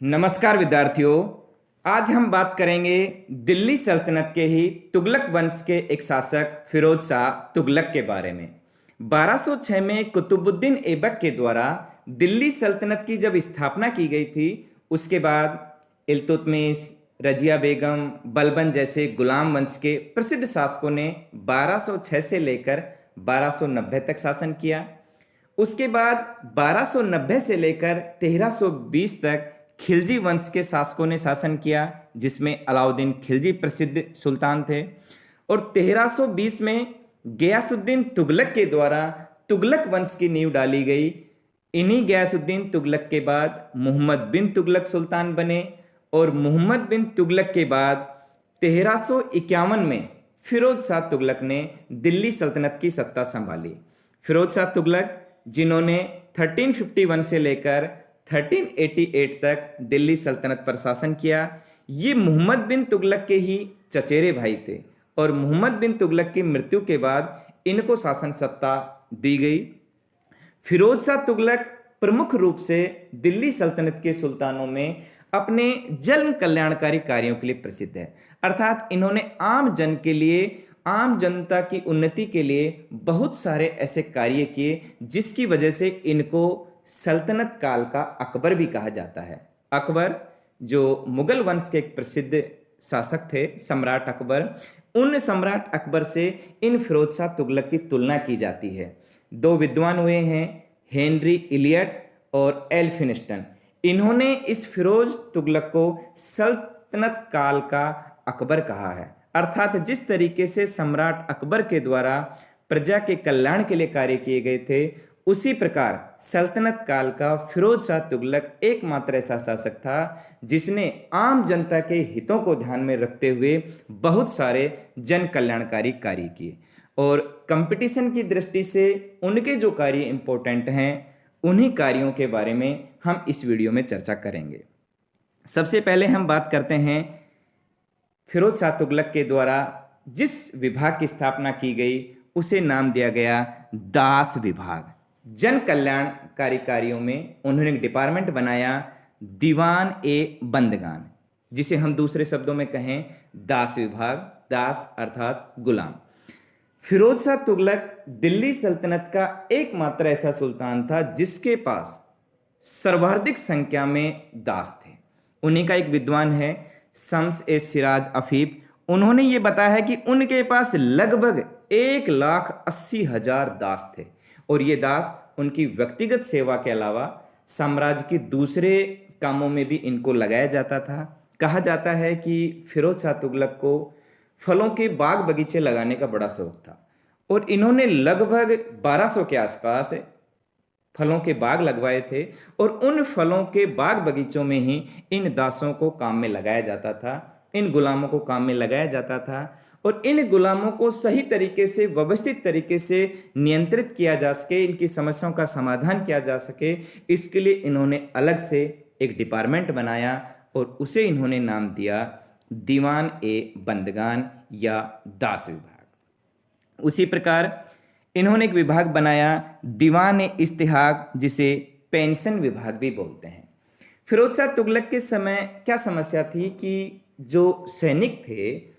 नमस्कार विद्यार्थियों। आज हम बात करेंगे दिल्ली सल्तनत के ही तुगलक वंश के एक शासक फिरोज शाह तुगलक के बारे में। 1206 में कुतुबुद्दीन ऐबक के द्वारा दिल्ली सल्तनत की जब स्थापना की गई थी, उसके बाद इल्तुतमिश, रजिया बेगम, बलबन जैसे गुलाम वंश के प्रसिद्ध शासकों ने 1206 से लेकर 1290 तक शासन किया। उसके बाद 1290 से लेकर 1320 तक खिलजी वंश के शासकों ने शासन किया, जिसमें अलाउद्दीन खिलजी प्रसिद्ध सुल्तान थे। और 1320 में गयासुद्दीन तुगलक के द्वारा तुगलक वंश की नींव डाली गई। इन्हीं गयासुद्दीन तुगलक के बाद मोहम्मद बिन तुगलक सुल्तान बने और मोहम्मद बिन तुगलक के बाद 1351 में फिरोज शाह तुगलक ने दिल्ली सल्तनत की सत्ता संभाली। फिरोज शाह तुगलक, जिन्होंने 1351 से लेकर 1388 तक दिल्ली सल्तनत पर शासन किया, ये मोहम्मद बिन तुगलक के ही चचेरे भाई थे और मोहम्मद बिन तुगलक की मृत्यु के बाद इनको शासन सत्ता दी गई। फिरोज शाह तुगलक प्रमुख रूप से दिल्ली सल्तनत के सुल्तानों में अपने जन कल्याणकारी कार्यों के लिए प्रसिद्ध है। अर्थात इन्होंने आम जन के लिए, आम जनता की उन्नति के लिए बहुत सारे ऐसे कार्य किए, जिसकी वजह से इनको सल्तनत काल का अकबर भी कहा जाता है। अकबर, जो मुगल वंश के एक प्रसिद्ध शासक थे, सम्राट अकबर, उन सम्राट अकबर से इन फिरोज शाह तुगलक की तुलना की जाती है। दो विद्वान हुए हैं, हेनरी इलियट और एल्फिंस्टन। इन्होंने इस फिरोज तुगलक को सल्तनत काल का अकबर कहा है। अर्थात जिस तरीके से सम्राट अकबर के द्वारा प्रजा के कल्याण के लिए कार्य किए गए थे, उसी प्रकार सल्तनत काल का फिरोज शाह तुगलक एकमात्र ऐसा शासक था जिसने आम जनता के हितों को ध्यान में रखते हुए बहुत सारे जन कल्याणकारी कार्य किए। और कंपटीशन की दृष्टि से उनके जो कार्य इंपॉर्टेंट हैं, उन्हीं कार्यों के बारे में हम इस वीडियो में चर्चा करेंगे। सबसे पहले हम बात करते हैं फिरोज शाह तुगलक के द्वारा जिस विभाग की स्थापना की गई, उसे नाम दिया गया दास विभाग। जन कल्याणकारी कार्यों में उन्होंने एक डिपार्टमेंट बनाया, दीवान ए बंदगान, जिसे हम दूसरे शब्दों में कहें दास विभाग। दास अर्थात गुलाम। फिरोज शाह तुगलक दिल्ली सल्तनत का एकमात्र ऐसा सुल्तान था जिसके पास सर्वाधिक संख्या में दास थे। उन्हीं का एक विद्वान है शम्स ए सिराज अफीफ। उन्होंने ये बताया है कि उनके पास लगभग 1,80,000 दास थे और ये दास उनकी व्यक्तिगत सेवा के अलावा साम्राज्य के दूसरे कामों में भी इनको लगाया जाता था। कहा जाता है कि फिरोज शाह तुगलक को फलों के बाग बगीचे लगाने का बड़ा शौक था और इन्होंने लगभग 1200 के आसपास फलों के बाग लगवाए थे और उन फलों के बाग बगीचों में ही इन दासों को काम में लगाया जाता था, इन गुलामों को काम में लगाया जाता था। और इन गुलामों को सही तरीके से, व्यवस्थित तरीके से नियंत्रित किया जा सके, इनकी समस्याओं का समाधान किया जा सके, इसके लिए इन्होंने अलग से एक डिपार्टमेंट बनाया और उसे इन्होंने नाम दिया दीवान ए बंदगान या दास विभाग। उसी प्रकार इन्होंने एक विभाग बनाया दीवान ए इस्तिहाक, जिसे पेंशन विभाग भी बोलते हैं। फिरोज शाह तुगलक के समय क्या समस्या थी कि जो सैनिक थे,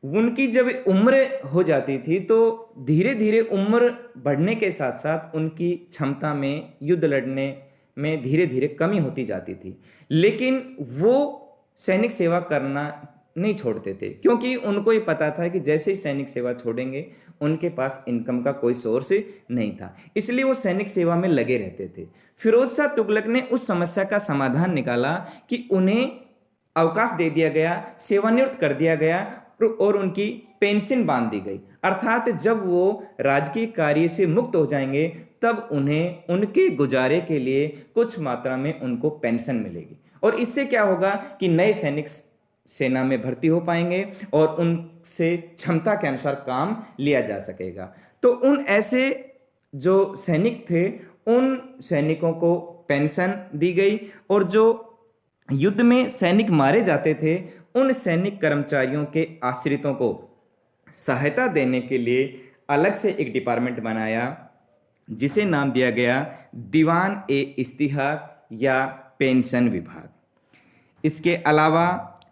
उनकी जब उम्र हो जाती थी तो धीरे धीरे उम्र बढ़ने के साथ साथ उनकी क्षमता में, युद्ध लड़ने में धीरे धीरे कमी होती जाती थी। लेकिन वो सैनिक सेवा करना नहीं छोड़ते थे, क्योंकि उनको ये पता था कि जैसे ही सैनिक सेवा छोड़ेंगे उनके पास इनकम का कोई सोर्स नहीं था, इसलिए वो सैनिक सेवा में लगे रहते थे। फिरोज शाह तुगलक ने उस समस्या का समाधान निकाला कि उन्हें अवकाश दे दिया गया, सेवानिवृत्त कर दिया गया और उनकी पेंशन बांध दी गई। अर्थात जब वो राजकीय कार्य से मुक्त हो जाएंगे तब उन्हें उनके गुजारे के लिए कुछ मात्रा में उनको पेंशन मिलेगी और इससे क्या होगा कि नए सैनिक सेना में भर्ती हो पाएंगे और उनसे क्षमता के अनुसार काम लिया जा सकेगा। तो उन ऐसे जो सैनिक थे, उन सैनिकों को पेंशन दी गई और जो युद्ध में सैनिक मारे जाते थे, उन सैनिक कर्मचारियों के आश्रितों को सहायता देने के लिए अलग से एक डिपार्टमेंट बनाया, जिसे नाम दिया गया दीवान ए इस्तिहाक या पेंशन विभाग। इसके अलावा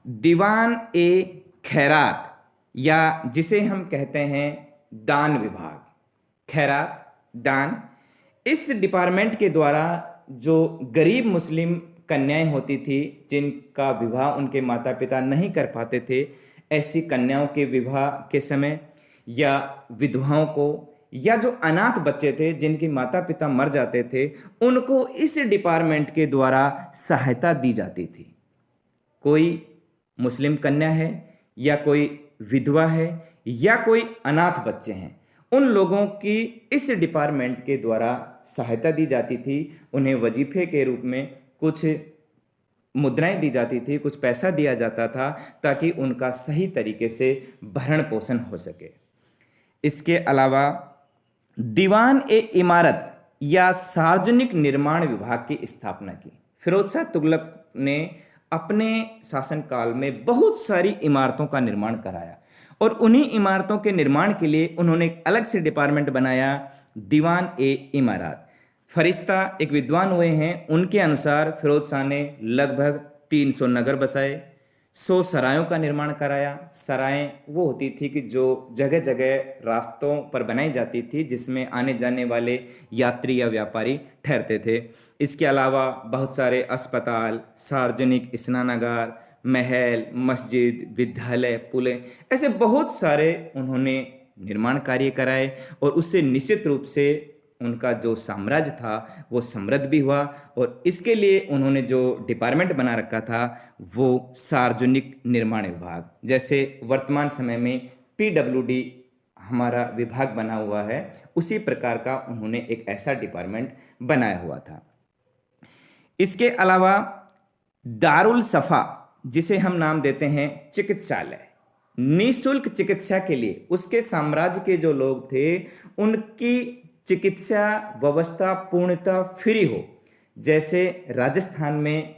दीवान ए खैरात, या जिसे हम कहते हैं दान विभाग, खैरात दान, इस डिपार्टमेंट के द्वारा जो गरीब मुस्लिम कन्याएं होती थी जिनका विवाह उनके माता पिता नहीं कर पाते थे, ऐसी कन्याओं के विवाह के समय या विधवाओं को या जो अनाथ बच्चे थे जिनके माता पिता मर जाते थे, उनको इस डिपार्टमेंट के द्वारा सहायता दी जाती थी। कोई मुस्लिम कन्या है या कोई विधवा है या कोई अनाथ बच्चे हैं, उन लोगों की इस डिपार्टमेंट के द्वारा सहायता दी जाती थी। उन्हें वजीफे के रूप में कुछ मुद्राएं दी जाती थी, कुछ पैसा दिया जाता था ताकि उनका सही तरीके से भरण पोषण हो सके। इसके अलावा दीवान ए इमारत या सार्वजनिक निर्माण विभाग की स्थापना की। फिरोज शाह तुगलक ने अपने शासनकाल में बहुत सारी इमारतों का निर्माण कराया और उन्हीं इमारतों के निर्माण के लिए उन्होंने एक अलग से डिपार्टमेंट बनाया, दीवान ए इमारत। फरिश्ता एक विद्वान हुए हैं, उनके अनुसार फिरोज शाह ने लगभग 300 नगर बसाए, 100 सरायों का निर्माण कराया। सराएं वो होती थी कि जो जगह जगह रास्तों पर बनाई जाती थी जिसमें आने जाने वाले यात्री या व्यापारी ठहरते थे। इसके अलावा बहुत सारे अस्पताल, सार्वजनिक स्नानागार, महल, मस्जिद, विद्यालय, पुलें, ऐसे बहुत सारे उन्होंने निर्माण कार्य कराए और उससे निश्चित रूप से उनका जो साम्राज्य था वो समृद्ध भी हुआ। और इसके लिए उन्होंने जो डिपार्टमेंट बना रखा था वो सार्वजनिक निर्माण विभाग, जैसे वर्तमान समय में PWD हमारा विभाग बना हुआ है, उसी प्रकार का उन्होंने एक ऐसा डिपार्टमेंट बनाया हुआ था। इसके अलावा दारुल सफा, जिसे हम नाम देते हैं चिकित्सालय, निःशुल्क चिकित्सा के लिए उसके साम्राज्य के जो लोग थे उनकी चिकित्सा व्यवस्था पूर्णतः फ्री हो। जैसे राजस्थान में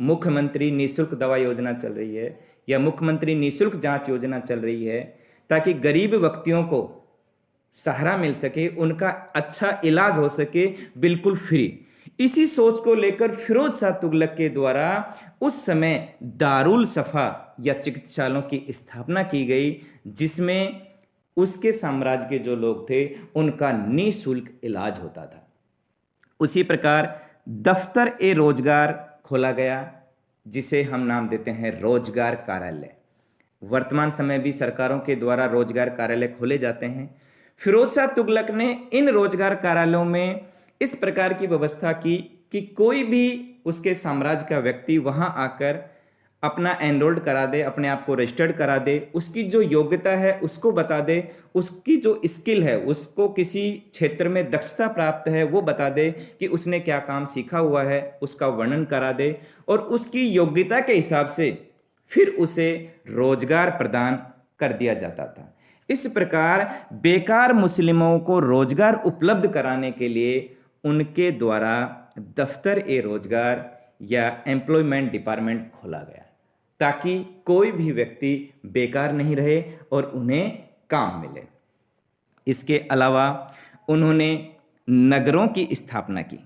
मुख्यमंत्री निःशुल्क दवा योजना चल रही है या मुख्यमंत्री निःशुल्क जांच योजना चल रही है, ताकि गरीब व्यक्तियों को सहारा मिल सके, उनका अच्छा इलाज हो सके बिल्कुल फ्री। इसी सोच को लेकर फिरोज शाह तुगलक के द्वारा उस समय दारुल सफा या चिकित्सालयों की स्थापना की गई, जिसमें उसके साम्राज्य के जो लोग थे उनका निःशुल्क इलाज होता था। उसी प्रकार दफ्तर ए रोजगार खोला गया, जिसे हम नाम देते हैं रोजगार कार्यालय। वर्तमान समय भी सरकारों के द्वारा रोजगार कार्यालय खोले जाते हैं। फिरोज शाह तुगलक ने इन रोजगार कार्यालयों में इस प्रकार की व्यवस्था की कि कोई भी उसके साम्राज्य का व्यक्ति वहां आकर अपना एनरोल्ड करा दे, अपने आप को रजिस्टर्ड करा दे, उसकी जो योग्यता है उसको बता दे, उसकी जो स्किल है, उसको किसी क्षेत्र में दक्षता प्राप्त है वो बता दे कि उसने क्या काम सीखा हुआ है, उसका वर्णन करा दे और उसकी योग्यता के हिसाब से फिर उसे रोजगार प्रदान कर दिया जाता था। इस प्रकार बेकार मुस्लिमों को रोजगार उपलब्ध कराने के लिए उनके द्वारा दफ्तर ए रोजगार या एम्प्लॉयमेंट डिपार्टमेंट खोला गया, ताकि कोई भी व्यक्ति बेकार नहीं रहे और उन्हें काम मिले। इसके अलावा उन्होंने नगरों की स्थापना की।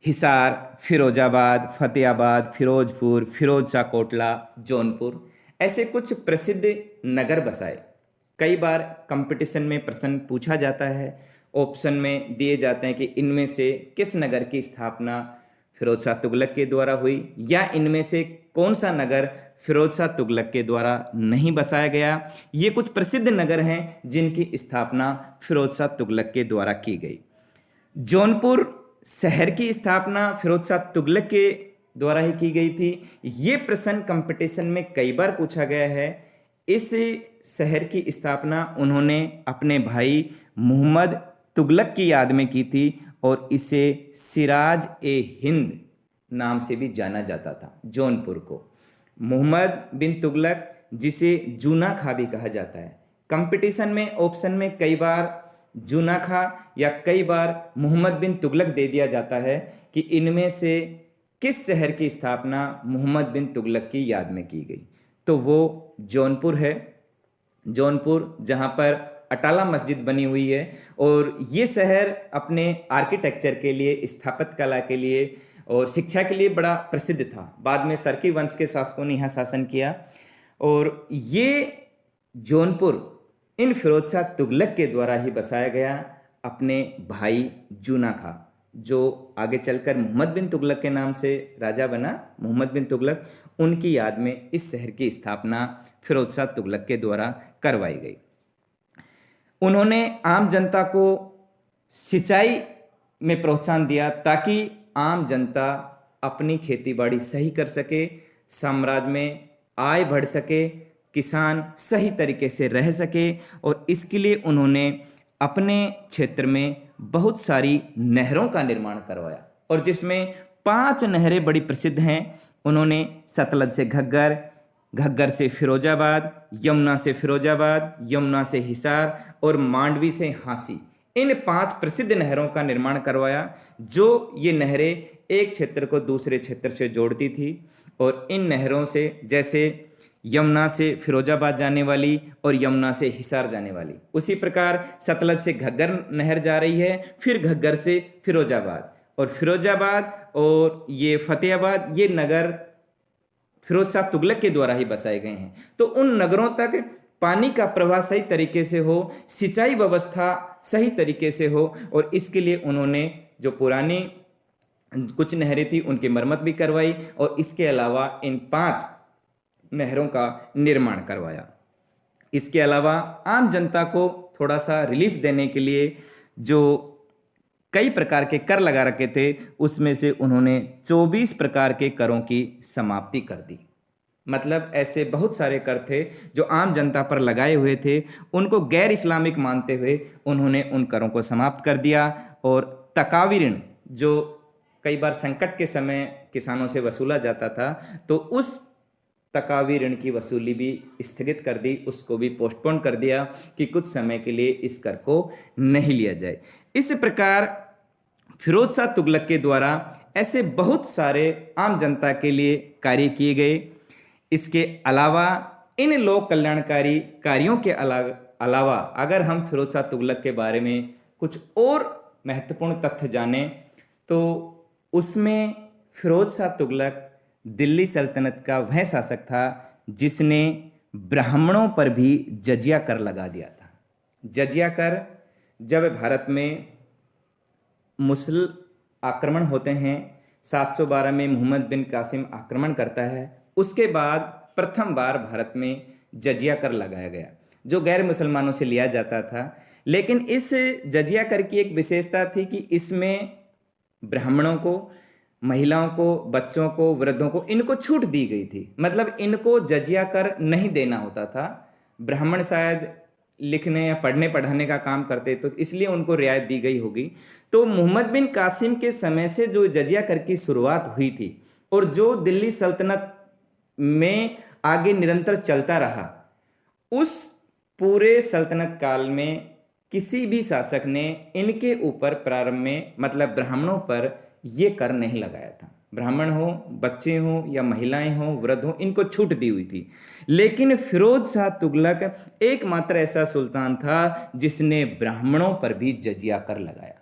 हिसार, फिरोजाबाद, फतेहाबाद, फिरोजपुर, फिरोज शाह कोटला, जौनपुर, ऐसे कुछ प्रसिद्ध नगर बसाए। कई बार कंपटीशन में प्रश्न पूछा जाता है, ऑप्शन में दिए जाते हैं कि इनमें से किस नगर की स्थापना फिरोज शाह तुगलक के द्वारा हुई या इनमें से कौन सा नगर फिरोज शाह तुगलक के द्वारा नहीं बसाया गया। ये कुछ प्रसिद्ध नगर हैं जिनकी स्थापना फिरोज शाह तुगलक के द्वारा की गई। जौनपुर शहर की स्थापना फिरोज शाह तुगलक के द्वारा ही की गई थी। ये प्रश्न कंपटीशन में कई बार पूछा गया है। इस शहर की स्थापना उन्होंने अपने भाई मोहम्मद तुगलक की याद में की थी और इसे सिराज ए हिंद नाम से भी जाना जाता था। जौनपुर को मोहम्मद बिन तुगलक, जिसे जूना खा भी कहा जाता है, कंपटीशन में ऑप्शन में कई बार जूना खा या कई बार मोहम्मद बिन तुगलक दे दिया जाता है कि इनमें से किस शहर की स्थापना मोहम्मद बिन तुगलक की याद में की गई, तो वो जौनपुर है। जौनपुर जहाँ पर अटाला मस्जिद बनी हुई है और ये शहर अपने आर्किटेक्चर के लिए, स्थापत्य कला के लिए और शिक्षा के लिए बड़ा प्रसिद्ध था। बाद में सरकी वंश के शासकों ने यहाँ शासन किया और ये जौनपुर इन फिरोज शाह तुगलक के द्वारा ही बसाया गया अपने भाई जूना खां, जो आगे चलकर मोहम्मद बिन तुगलक के नाम से राजा बना। मोहम्मद बिन तुगलक, उनकी याद में इस शहर की स्थापना फिरोज शाह तुगलक के द्वारा करवाई गई। उन्होंने आम जनता को सिंचाई में प्रोत्साहन दिया ताकि आम जनता अपनी खेतीबाड़ी सही कर सके, साम्राज्य में आय बढ़ सके, किसान सही तरीके से रह सके। और इसके लिए उन्होंने अपने क्षेत्र में बहुत सारी नहरों का निर्माण करवाया और जिसमें 5 नहरें बड़ी प्रसिद्ध हैं। उन्होंने सतलज से घग्गर, घग्गर से फिरोजाबाद, यमुना से फिरोजाबाद, यमुना से हिसार और मांडवी से हांसी, इन 5 प्रसिद्ध नहरों का निर्माण करवाया, जो ये नहरें एक क्षेत्र को दूसरे क्षेत्र से जोड़ती थी। और इन नहरों से, जैसे यमुना से फिरोजाबाद जाने वाली और यमुना से हिसार जाने वाली, उसी प्रकार सतलज से घग्गर नहर जा रही है, फिर घग्गर से फिरोजाबाद, और फिरोजाबाद और ये फतेहाबाद, ये नगर फिरोज शाह तुगलक के द्वारा ही बसाए गए हैं। तो उन नगरों तक पानी का प्रवाह सही तरीके से हो, सिंचाई व्यवस्था सही तरीके से हो, और इसके लिए उन्होंने जो पुरानी कुछ नहरें थी उनकी मरम्मत भी करवाई और इसके अलावा इन 5 नहरों का निर्माण करवाया। इसके अलावा आम जनता को थोड़ा सा रिलीफ देने के लिए जो कई प्रकार के कर लगा रखे थे, उसमें से उन्होंने 24 प्रकार के करों की समाप्ति कर दी। मतलब ऐसे बहुत सारे कर थे जो आम जनता पर लगाए हुए थे, उनको गैर इस्लामिक मानते हुए उन्होंने उन करों को समाप्त कर दिया। और तकावी ऋण, जो कई बार संकट के समय किसानों से वसूला जाता था, तो उस तकावी ऋण की वसूली भी स्थगित कर दी, उसको भी पोस्टपोन कर दिया कि कुछ समय के लिए इस कर को नहीं लिया जाए। इस प्रकार फिरोज शाह तुगलक के द्वारा ऐसे बहुत सारे आम जनता के लिए कार्य किए गए। इसके अलावा इन लोक कल्याणकारी कार्यों के अलावा अगर हम फिरोज शाह तुगलक के बारे में कुछ और महत्वपूर्ण तथ्य जानें, तो उसमें फिरोज शाह तुगलक दिल्ली सल्तनत का वह शासक था जिसने ब्राह्मणों पर भी जजिया कर लगा दिया था। जजिया कर, जब भारत में मुसल आक्रमण होते हैं, 712 में मोहम्मद बिन कासिम आक्रमण करता है, उसके बाद प्रथम बार भारत में जजिया कर लगाया गया, जो गैर मुसलमानों से लिया जाता था। लेकिन इस जजिया कर की एक विशेषता थी कि इसमें ब्राह्मणों को, महिलाओं को, बच्चों को, वृद्धों को, इनको छूट दी गई थी। मतलब इनको जजिया कर नहीं देना होता था। ब्राह्मण शायद लिखने या पढ़ने पढ़ाने का काम करते, तो इसलिए उनको रियायत दी गई होगी। तो मोहम्मद बिन कासिम के समय से जो जजिया कर की शुरुआत हुई थी और जो दिल्ली सल्तनत में आगे निरंतर चलता रहा, उस पूरे सल्तनत काल में किसी भी शासक ने इनके ऊपर प्रारंभ में, मतलब ब्राह्मणों पर, ये कर नहीं लगाया था। ब्राह्मण हो, बच्चे हो या महिलाएं हो, वृद्ध हो, इनको छूट दी हुई थी। लेकिन फिरोज शाह तुगलक एकमात्र ऐसा सुल्तान था जिसने ब्राह्मणों पर भी जजिया कर लगाया।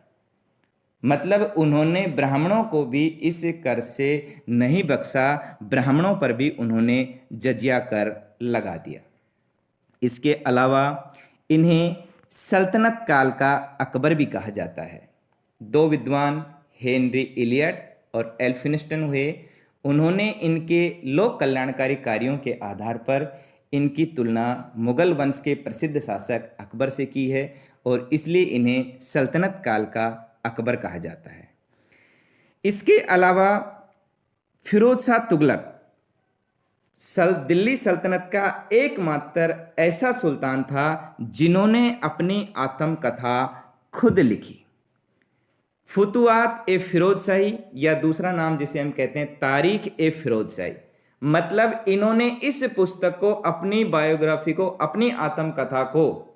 मतलब उन्होंने ब्राह्मणों को भी इस कर से नहीं बख्शा, ब्राह्मणों पर भी उन्होंने जजिया कर लगा दिया। इसके अलावा इन्हें सल्तनत काल का अकबर भी कहा जाता है। 2 विद्वान हेनरी इलियट और एल्फिंस्टन हुए, उन्होंने इनके लोक कल्याणकारी कार्यों के आधार पर इनकी तुलना मुगल वंश के प्रसिद्ध शासक अकबर से की है और इसलिए इन्हें सल्तनत काल का अकबर कहा जाता है। इसके अलावा फिरोज शाह तुगलक दिल्ली सल्तनत का एकमात्र ऐसा सुल्तान था जिन्होंने अपनी आत्मकथा खुद लिखी। फुतुआत ए फिरोजशाही, या दूसरा नाम जिसे हम कहते हैं तारीख ए फिरोजशाही, मतलब इन्होंने इस पुस्तक को, अपनी बायोग्राफी को, अपनी आत्मकथा को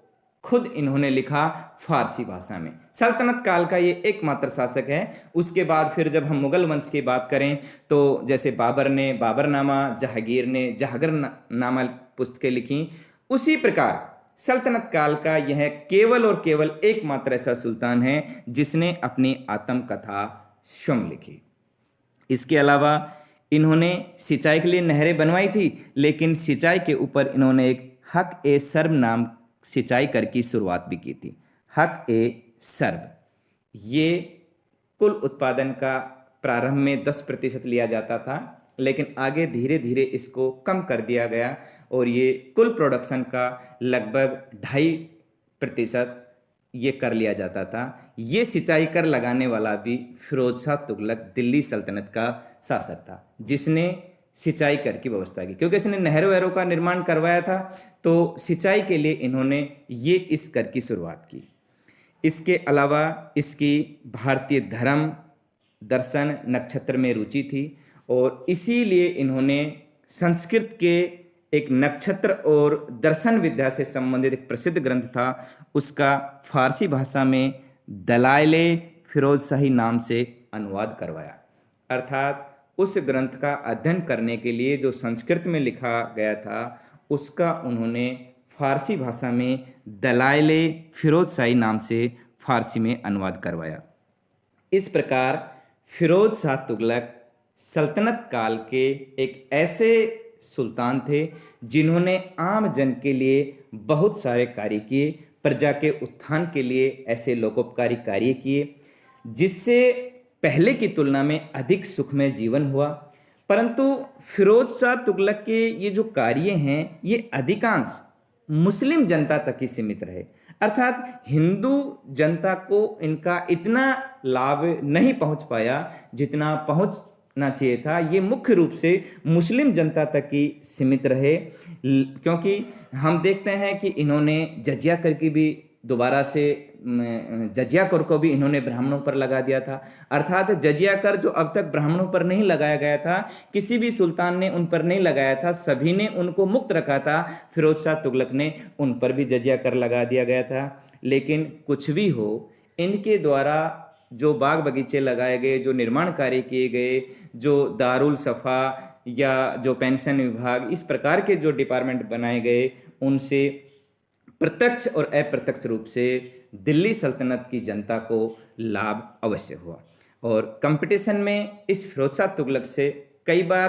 खुद इन्होंने लिखा फारसी भाषा में। सल्तनत काल का ये एकमात्र शासक है। उसके बाद फिर जब हम मुगल वंश की बात करें तो जैसे बाबर ने बाबरनामा, जहांगीर ने जहांगीरनामा पुस्तकें लिखी, उसी प्रकार सल्तनत काल का यह केवल और केवल एकमात्र ऐसा सुल्तान है जिसने अपनी आत्मकथा स्वयं लिखी। इसके अलावा इन्होंने सिंचाई के लिए नहरें बनवाई थी, लेकिन सिंचाई के ऊपर इन्होंने एक हक ए सर्ब नाम सिंचाई कर की शुरुआत भी की थी। हक ए सर्ब, ये कुल उत्पादन का प्रारंभ में 10% लिया जाता था, लेकिन आगे धीरे धीरे इसको कम कर दिया गया और ये कुल प्रोडक्शन का लगभग 2.5% ये कर लिया जाता था। ये सिंचाई कर लगाने वाला भी फिरोज शाह तुगलक दिल्ली सल्तनत का शासक था, जिसने सिंचाई कर की व्यवस्था की, क्योंकि इसने नहर वहरों का निर्माण करवाया था, तो सिंचाई के लिए इन्होंने ये इस कर की शुरुआत की। इसके अलावा इसकी भारतीय धर्म, दर्शन, नक्षत्र में रुचि थी और इसीलिए इन्होंने संस्कृत के एक नक्षत्र और दर्शन विद्या से संबंधित एक प्रसिद्ध ग्रंथ था, उसका फारसी भाषा में दलाइले फिरोज शाही नाम से अनुवाद करवाया। अर्थात उस ग्रंथ का अध्ययन करने के लिए जो संस्कृत में लिखा गया था, उसका उन्होंने फारसी भाषा में दलाइले फिरोज शाही नाम से फारसी में अनुवाद करवाया। इस प्रकार फिरोज शाह तुगलक सल्तनत काल के एक ऐसे सुल्तान थे जिन्होंने आम जन के लिए बहुत सारे कार्य किए, प्रजा के उत्थान के लिए ऐसे लोकोपकारी कार्य किए जिससे पहले की तुलना में अधिक सुखमय जीवन हुआ। परंतु फिरोज शाह तुगलक के ये जो कार्य हैं, ये अधिकांश मुस्लिम जनता तक ही सीमित रहे। अर्थात हिंदू जनता को इनका इतना लाभ नहीं पहुंच पाया जितना पहुंचना चाहिए था। ये मुख्य रूप से मुस्लिम जनता तक ही सीमित रहे, क्योंकि हम देखते हैं कि इन्होंने जजिया कर की भी दोबारा से जजिया कर को भी इन्होंने ब्राह्मणों पर लगा दिया था। अर्थात जजिया कर जो अब तक ब्राह्मणों पर नहीं लगाया गया था, किसी भी सुल्तान ने उन पर नहीं लगाया था, सभी ने उनको मुक्त रखा था। फिरोज शाह तुगलक ने उन पर भी जजिया कर लगा दिया गया था। लेकिन कुछ भी हो, इनके द्वारा जो बाग बगीचे लगाए गए, जो निर्माण कार्य किए गए, जो दारुल सफ़ा या जो पेंशन विभाग, इस प्रकार के जो डिपार्टमेंट बनाए गए, उनसे प्रत्यक्ष और अप्रत्यक्ष रूप से दिल्ली सल्तनत की जनता को लाभ अवश्य हुआ। और कंपटीशन में इस फिरोज शाह तुगलक से कई बार